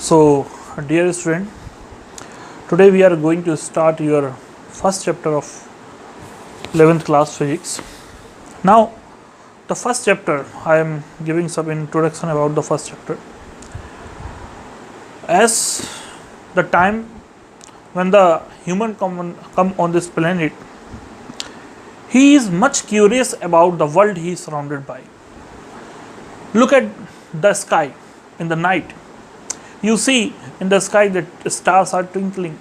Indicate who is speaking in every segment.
Speaker 1: So, dear student, today we are going to start your first chapter of 11th class physics. Now, the first chapter, I am giving some introduction about the first chapter. As the time when the human come on this planet, he is much curious about the world he is surrounded by. Look at the sky in the night. You see in the sky that stars are twinkling.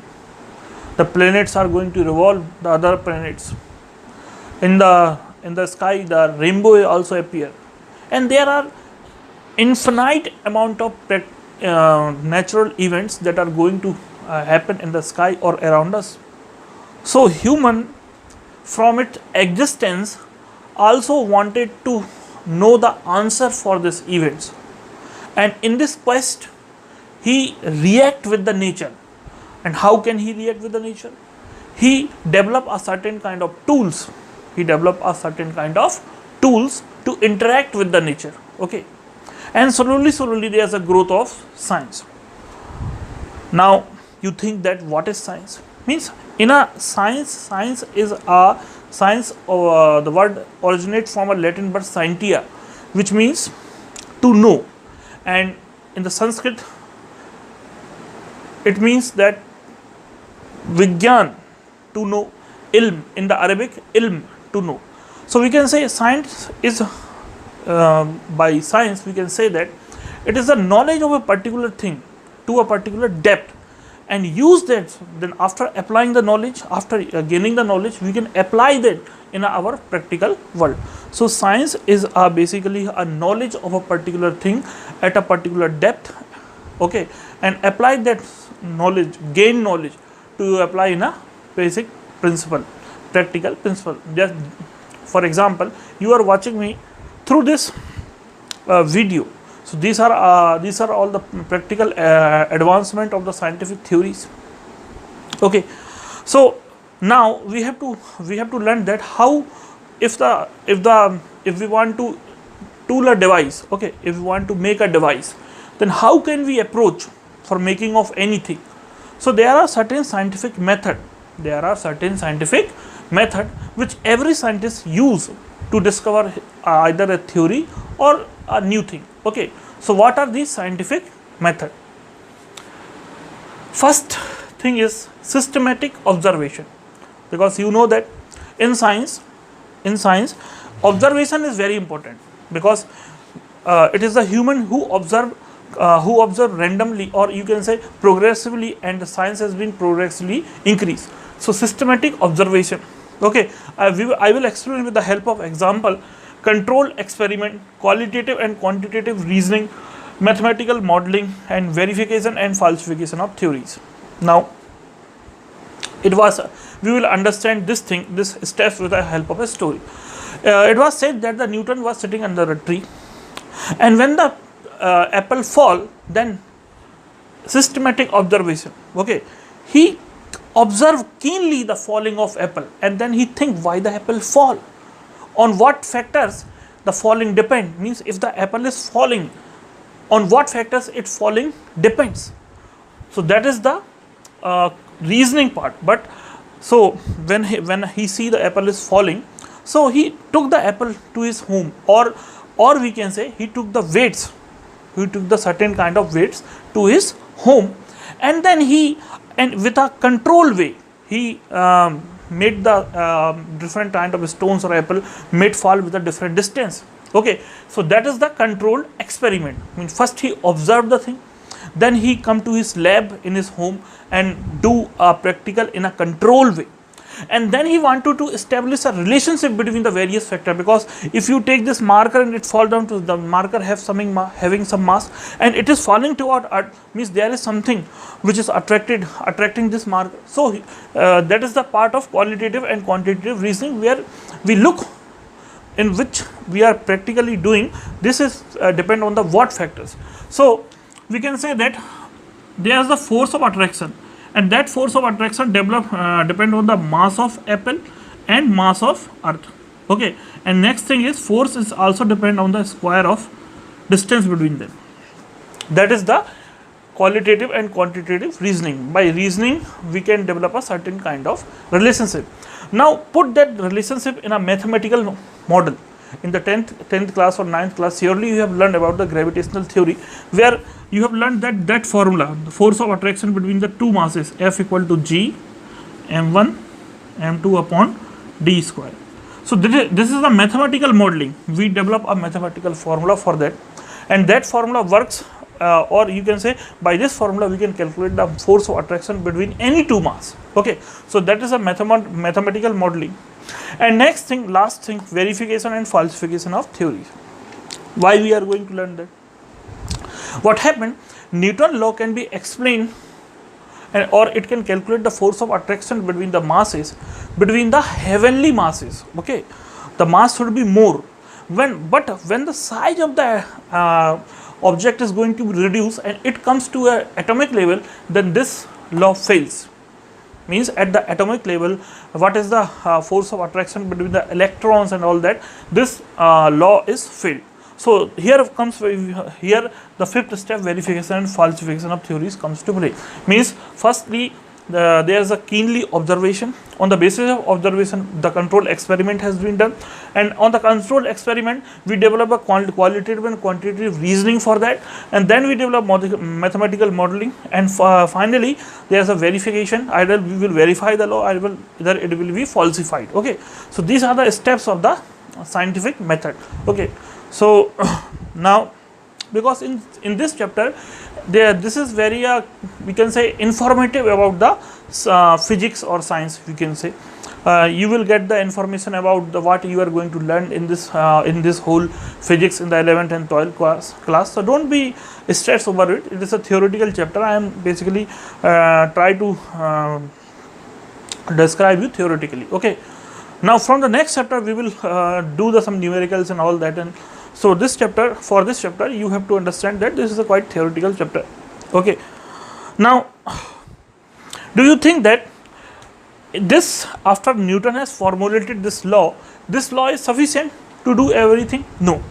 Speaker 1: The planets are going to revolve the other planets. In the sky, the rainbow will also appear, and there are infinite amount of natural events that are going to happen in the sky or around us. So human, from its existence, also wanted to know the answer for these events, and in this quest he react with the nature. And how can he react with the nature? He develop a certain kind of tools. He develop a certain kind of tools to interact with the nature. Okay, and slowly there is a growth of science. Now you think that what is science? Means in a science is a science. The word originates from a Latin word scientia, which means to know, and in the Sanskrit it means that Vigyan, to know, ilm in the Arabic, ilm, to know. So we can say science is, by science we can say that it is the knowledge of a particular thing to a particular depth, and use that. Then after applying the knowledge, after gaining the knowledge, we can apply that in our practical world. So science is basically a knowledge of a particular thing at a particular depth. Okay, and apply that knowledge, gain knowledge to apply in a basic principle, practical principle. Just for example, you are watching me through this video. So these are all the practical advancement of the scientific theories. Okay, so now we have to learn that how, if we want to tool a device. Okay, if we want to make a device, then how can we approach for making of anything? So there are certain scientific method. Which every scientist use to discover either a theory or a new thing. Okay, so what are these scientific method? First thing is systematic observation, because you know that in science observation is very important, because it is the human who observe randomly, or you can say progressively, and the science has been progressively increased. So systematic observation. Okay, I will explain with the help of example: controlled experiment, qualitative and quantitative reasoning, mathematical modeling, and verification and falsification of theories. Now we will understand this steps with the help of a story. It was said that the Newton was sitting under a tree, and when the apple fall, then systematic observation. Okay, he observe keenly the falling of apple, and then he think why the apple fall, on what factors the falling depend. Means if the apple is falling, on what factors it falling depends. So that is the reasoning part. But so when he see the apple is falling, so he took the apple to his home, or we can say he took the weights. He took the certain kind of weights to his home, and then with a control way, he made the different kind of stones or apple made fall with a different distance. Okay, so that is the controlled experiment. I mean, first he observed the thing, then he come to his lab in his home and do a practical in a controlled way. And then he wanted to establish a relationship between the various factors, because if you take this marker and it fall down to the marker having some mass, and it is falling toward earth, means there is something which is attracting this marker. So that is the part of qualitative and quantitative reasoning, where we look in which we are practically doing. This is depend on the what factors. So we can say that there is the force of attraction, and that force of attraction depend on the mass of apple and mass of earth. Okay, and next thing is force is also depend on the square of distance between them. That is the qualitative and quantitative reasoning. By reasoning, we can develop a certain kind of relationship. Now, put that relationship in a mathematical model. In the 10th class or 9th class, surely you have learned about the gravitational theory, where you have learned that formula, the force of attraction between the two masses, F equal to G m1 m2 upon d square. So this is the mathematical modeling. We develop a mathematical formula for that, and that formula works, or you can say by this formula we can calculate the force of attraction between any two mass. Okay, so that is a mathematical modeling. And next thing, last thing, verification and falsification of theories. Why we are going to learn that? What happened? Newton law can be explained, or it can calculate the force of attraction between the masses, between the heavenly masses. Okay, the mass should be more. But when the size of the object is going to be reduced and it comes to an atomic level, then this law fails. Means at the atomic level, what is the force of attraction between the electrons and all that, this law is failed. So here comes the fifth step, verification and falsification of theories comes to play. Means firstly, there is a keenly observation. On the basis of observation, the control experiment has been done, and on the control experiment we develop a qualitative and quantitative reasoning for that, and then we develop mathematical modeling, and finally there is a verification. Either we will verify the law, either it will be falsified. Okay, so these are the steps of the scientific method. Okay, so now, because in this chapter this is very we can say informative about the physics or science, we can say. You will get the information about what you are going to learn in this whole physics in the 11th and 12th class. So don't be stressed over it. It is a theoretical chapter. I am basically try to describe you theoretically. Okay, now from the next chapter we will do some numericals and all that. And so this chapter, for this chapter, you have to understand that this is a quite theoretical chapter. Okay, now do you think that this, after Newton has formulated this law is sufficient to do everything? No,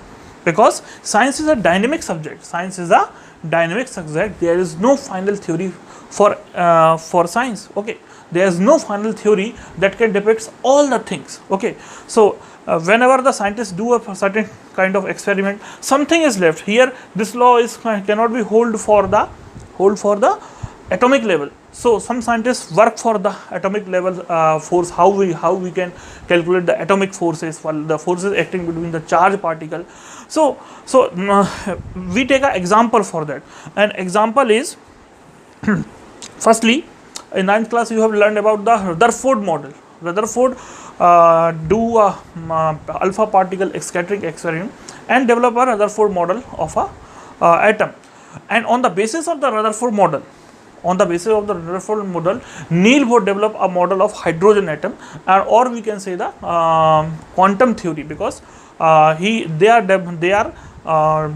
Speaker 1: because science is a dynamic subject. Science is a dynamic subject. There is no final theory for science. Okay, there is no final theory that can depict all the things. Okay, so whenever the scientists do a certain kind of experiment, something is left here. This law cannot be hold for the atomic level. So some scientists work for the atomic level force, how we can calculate the atomic forces, the forces acting between the charged particle. So we take an example for that. An example is firstly, in 9th class you have learned about the Rutherford model. Rutherford do a alpha particle scattering experiment and develop a Rutherford model of a atom. And on the basis of the Rutherford model, Neil Bohr developed a model of hydrogen atom, or we can say the quantum theory, because they are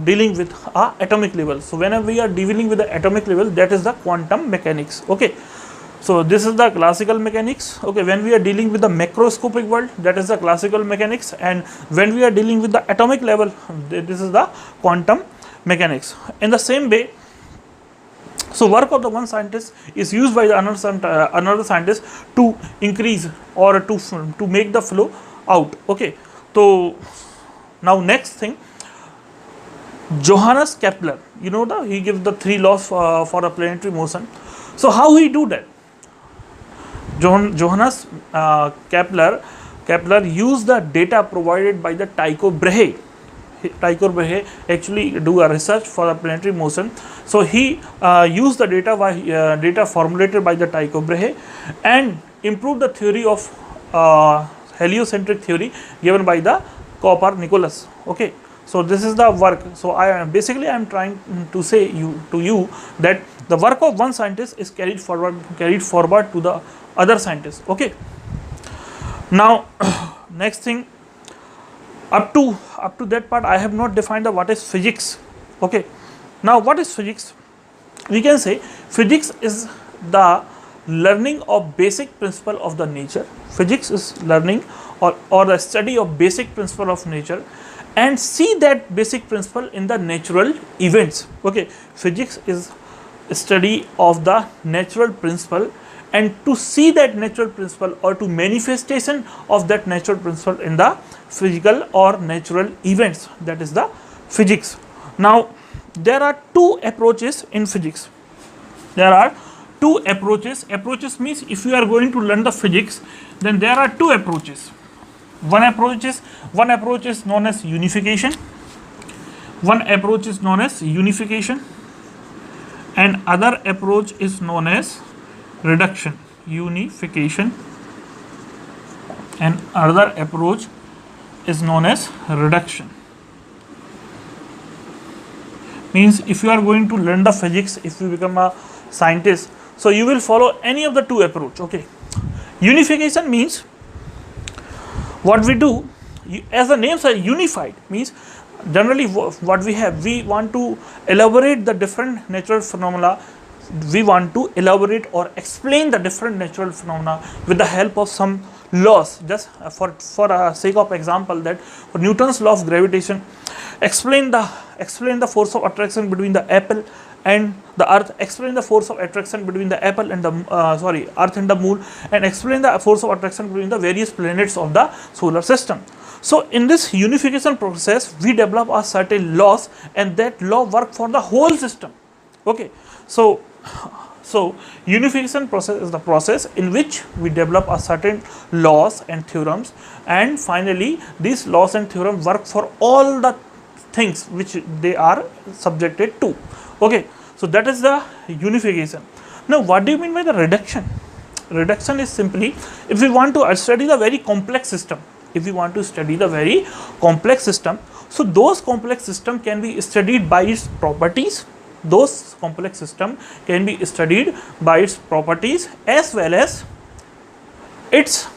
Speaker 1: dealing with atomic level. So whenever we are dealing with the atomic level, that is the quantum mechanics. Okay, so this is the classical mechanics. Okay, when we are dealing with the macroscopic world, that is the classical mechanics, and when we are dealing with the atomic level, this is the quantum mechanics. In the same way, so work of the one scientist is used by the another scientist to increase or to make the flow out. Okay, so now next thing, Johannes Kepler, you know he gives the 3 laws for a planetary motion. So how he do that? Johannes Kepler used the data provided by the Tycho Brahe. Tycho Brahe actually do a research for the planetary motion. So he used the data formulated by the Tycho Brahe and improved the theory of heliocentric theory given by the Copernicus. Okay, so this is the work. So I am trying to say to you that the work of one scientist is carried forward to the other scientists. Okay, now next thing, up to that part I have not defined what is physics. Okay, now what is physics? We can say physics is the learning of basic principle of the nature. Physics is learning or the study of basic principle of nature and see that basic principle in the natural events. Okay, physics is study of the natural principle, and to see that natural principle or to manifestation of that natural principle in the physical or natural events, that is the physics. Now there are two approaches in physics. There are two approaches. Approaches means if you are going to learn the physics, then there are two approaches. One approach is known as unification. One approach is known as unification, and other approach is known as reduction. Unification, and other approach is known as reduction. Means if you are going to learn the physics, if you become a scientist, so you will follow any of the two approach. Okay, unification means what we do, as the names are unified, means generally what we have, we want to elaborate the different natural phenomena. We want to elaborate or explain the different natural phenomena with the help of some laws. Just for sake of example, that for Newton's law of gravitation, explain the force of attraction between the apple and the earth, explain the force of attraction between the apple and the earth and the moon, and explain the force of attraction between the various planets of the solar system. So in this unification process, we develop a certain laws, and that law work for the whole system. Okay, so unification process is the process in which we develop a certain laws and theorems, and finally these laws and theorems work for all the things which they are subjected to. Okay, so that is the unification. Now what do you mean by the reduction? Reduction is simply, if we want to study the very complex system, so those complex system can be studied by its properties. Those complex system can be studied by its properties as well as its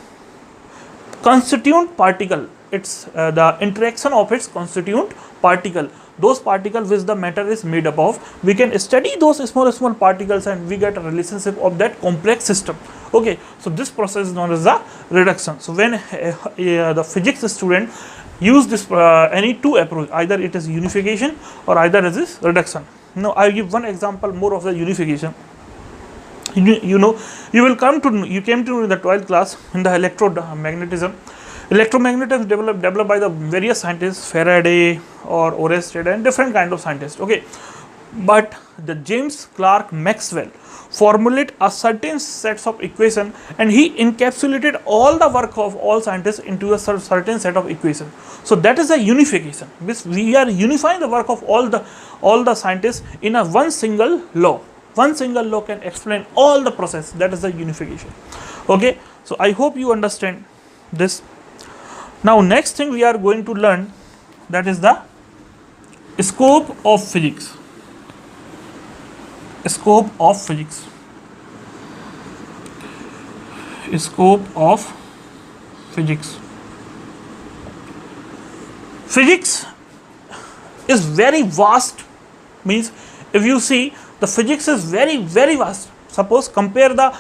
Speaker 1: constituent particle, its the interaction of its constituent particle, those particles which the matter is made up of. We can study those small particles and we get a relationship of that complex system. Okay, so this process is known as the reduction. So when the physics student use this any two approach, either it is unification or either it is reduction. Now I give one example more of the unification. You came to know in the 12th class in the electromagnetism. Electromagnetism developed by the various scientists, Faraday or Oersted and different kind of scientists. Okay, but the James Clerk Maxwell formulate a certain sets of equation, and he encapsulated all the work of all scientists into a certain set of equation. So that is a unification. We are unifying the work of all the scientists in a one single law. One single law can explain all the process. That is the unification. Okay, so I hope you understand this. Now next thing we are going to learn, that is the scope of physics. Scope of physics. Scope of physics. Physics is very vast. Means if you see, the physics is very vast. Suppose compare the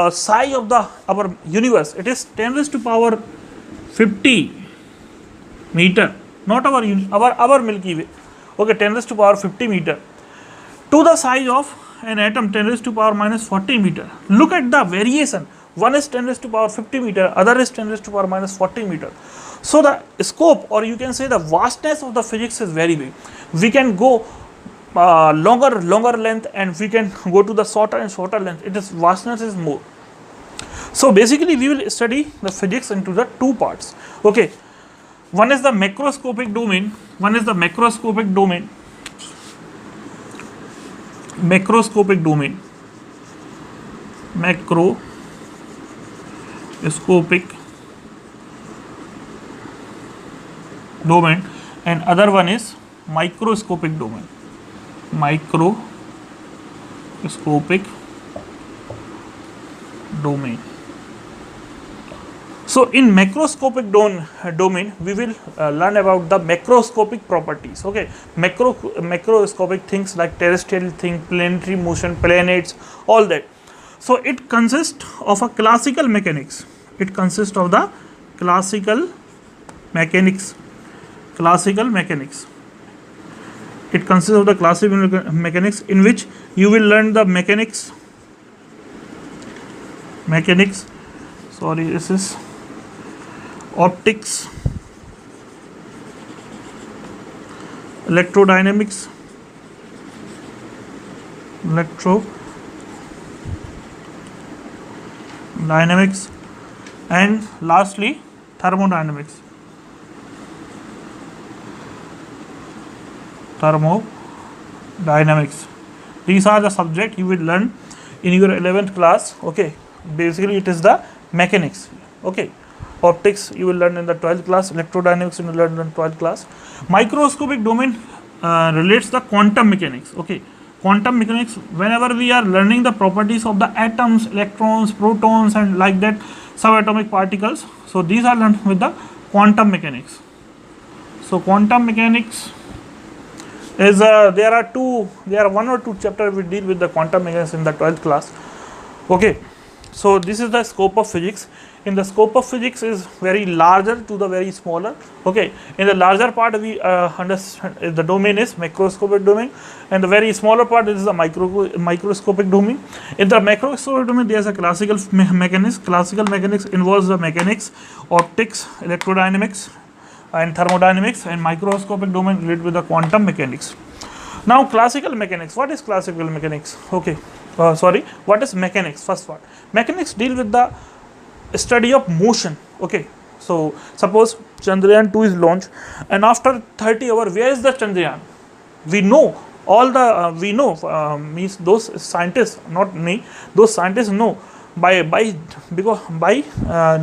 Speaker 1: size of our universe. It is 10 raised to power 50 meter, not our Milky Way. Okay, 10 raised to power 50 meter to the size of an atom, 10 raised to power minus 40 meter. Look at the variation. One is 10 raised to power 50 meter, other is 10 raised to power minus 40 meter. So the scope, or you can say the vastness of the physics is very big. We can go longer length, and we can go to the shorter and shorter length. It is vastness is more. So basically we will study the physics into the two parts. Okay, one is the macroscopic domain, one is the macroscopic domain. Macroscopic domain, and other one is microscopic domain. So in macroscopic domain, we will learn about the macroscopic properties. Okay, macroscopic things like terrestrial thing, planetary motion, planets, all that. So it consists of a classical mechanics. It consists of the classical mechanics. It consists of the classical mechanics, in which you will learn the mechanics. Sorry, this is optics, electrodynamics, and lastly thermodynamics. These are the subject you will learn in your 11th class. Okay, basically it is the mechanics. Okay, optics you will learn in the 12th class, electrodynamics you will learn in 12th class. Microscopic domain relates the quantum mechanics. Okay, quantum mechanics, whenever we are learning the properties of the atoms, electrons, protons, and like that subatomic particles, so these are learned with the quantum mechanics. So quantum mechanics is there are one or two chapters we deal with the quantum mechanics in the 12th class. Okay, so this is the scope of physics. In the scope of physics is very larger to the very smaller. Okay, in the larger part we understand the domain is macroscopic domain, and the very smaller part is the microscopic domain. In the macroscopic domain there is a classical mechanics. Classical mechanics involves the mechanics, optics, electrodynamics, and thermodynamics, and microscopic domain related with the quantum mechanics. Now classical mechanics. What is classical mechanics? Okay, what is mechanics? First part, mechanics deal with the study of motion. Okay, so suppose Chandrayaan 2 is launched, and after 30 hours, where is the Chandrayaan? We know all the means those scientists, not me, those scientists know by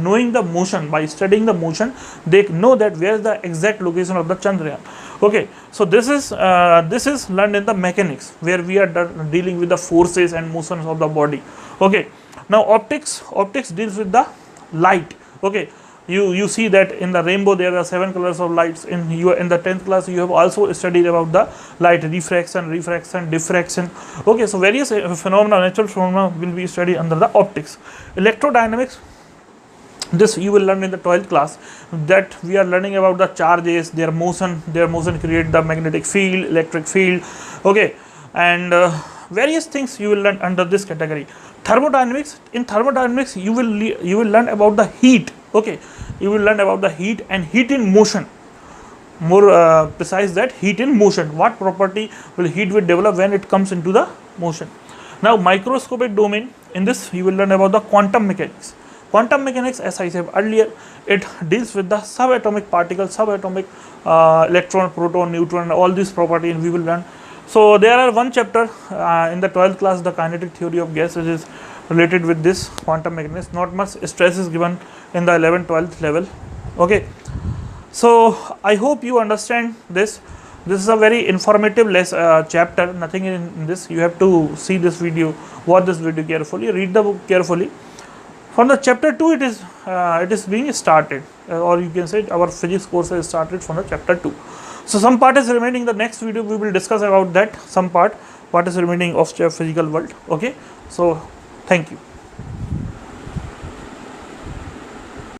Speaker 1: knowing the motion, by studying the motion, they know that where is the exact location of the Chandrayaan. Okay, so this is learned in the mechanics, where we are dealing with the forces and motions of the body. Okay, now optics deals with the light. Okay, you see that in the rainbow there are 7 colors of lights. In the 10th class you have also studied about the light refraction, diffraction. Okay, so various phenomena, natural phenomena will be studied under the optics. Electrodynamics, this you will learn in the 12th class, that we are learning about the charges, their motion create the magnetic field, electric field. Okay, and various things you will learn under this category. Thermodynamics, in thermodynamics you will learn about the heat. Okay, you will learn about the heat and heat in motion. More precise, that heat in motion, what property will heat will develop when it comes into the motion. Now microscopic domain, in this you will learn about the quantum mechanics. Quantum mechanics, as I said earlier, it deals with the subatomic particles, subatomic electron, proton, neutron, all these properties we will learn. So there are one chapter in the 12th class, the kinetic theory of gas, which is related with this quantum mechanics. Not much stress is given in the 11th, 12th level. Okay, so I hope you understand this. This is a very informative chapter. Nothing in this. You have to see this video, watch this video carefully, read the book carefully. From the chapter 2 it is being started, or you can say our physics course has started from the chapter 2. So some part is remaining. The next video we will discuss about that, some part what is remaining of physical world. Okay, so thank you.